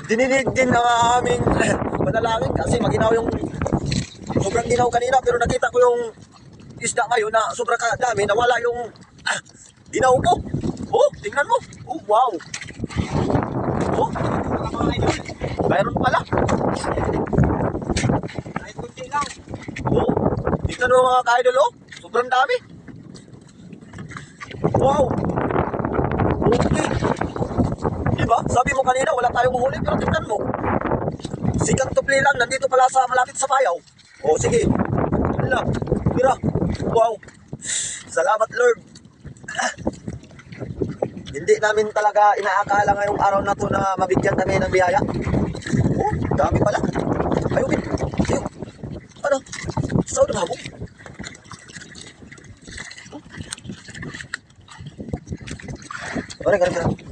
dininig din ng aming panalangin kasi maginaw yung sobrang ginaw kanina, pero nakita ko yung isda ngayon na sobrang kadami, nawala yung ginaw ko. Oh, tingnan mo. Oh, wow. Oh, mayroon pala. Kahit kunti lang. Oh, tingnan mo mga ka-idol, oh. Sobrang dami. Wow. Okay. Diba? Sabi mo kanina, wala tayong mahuli, pero tingnan mo. Sigang tupli lang, nandito pala sa malapit sa bayaw. O, sige. Wala. Tira. Wow. Salamat, Lord. Hindi namin talaga inaakala ngayong araw na to na mabigyan kami ng biyaya. Oh, dami pala. Ayun. Ayun. Ano? Saan na ako? Orek.